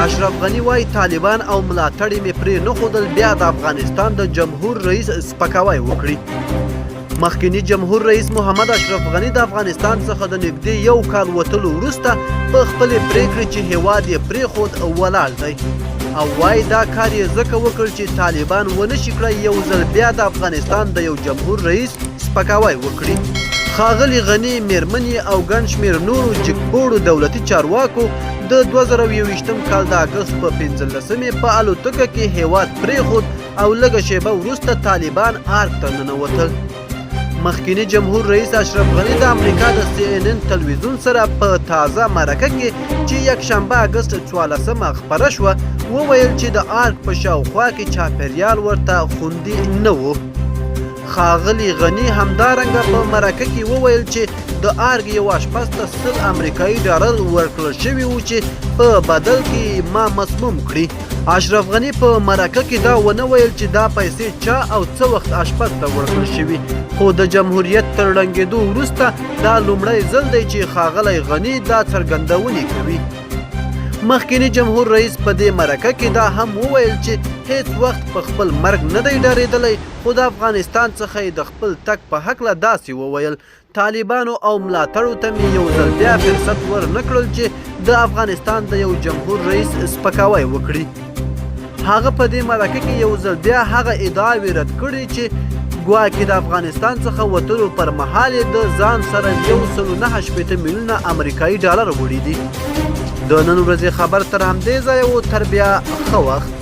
اشرف غني وایي طالبان او ملاتړي مې پرې نه ښودل بیا د افغانستان د جمهور رئیس سپکاوی وکړي. مخکنی جمهور رئیس محمد اشرف غني د افغانستان څخه د نږدې یو کال وتلو وروسته په خپلې پرېکړې چې هیواد یې پرېښود ولاړ دی او وایي دا کار یې ځکه وکړ چې طالبان ونه شي کړی یو ځل بیا د افغانستان د یو جمهور رئیس سپکاوی وکړي. ښاغلي غني میرمنې او ګڼ شمېر نورو جګپوړو دولتي چارواکو د 2021 کال د اګست په 15مې په الوتکه کې هیواد پرېښود او لږه شیبه وروسته طالبان ارګ ته ننوتل. مخکنی جمهور رئیس اشرف غني د امریکا د CNN تلویزیون سره په تازه مرکه کې چې یکشنبه اګست 14مه خپره شوه وویل چې د ارګ په شاوخوا کې چاپیریال ورته خوندي نه و. ښاغلي غني همدارنګه په مرکه کې وویل چې د ارګ یو اشپز ته 100 امریکایي ډالر ورکړل شوي وو چې په بدل کې ما مسموم کړي. اشرف غني په مرکه کې دا ونه ویل چې دا پیسې چا او څه وخت اشپز ته ورکړل شوي، خو د جمهوریت تر ړنګېدو وروسته دا لومړی ځل دی چې ښاغلی غني دا څرګندونې کوي. مخکنی جمهور رئیس په دې مرکه کې دا هم وویل چې هیڅ وخت په خپل مرګ نه دی ډارېدلی، خو د افغانستان څخه یې د خپل تګ په هکله داسې وویل. طالبانو او ملاتړو ته مې یو ځل بیا فرصت ور نه کړل چې د افغانستان د یو جمهور رئیس سپکاوی وکړي. هغه په دې مرکه کې یو ځل بیا هغه ادعاوې رد کړې چې ګواکې د افغانستان څخه وتلو پر مهال یې د ځان سره 189 میلیونه امریکایي ډالر وړي دي. د نن ورځې خبر تر همدې ځایه و، تر بیا ښه وخت.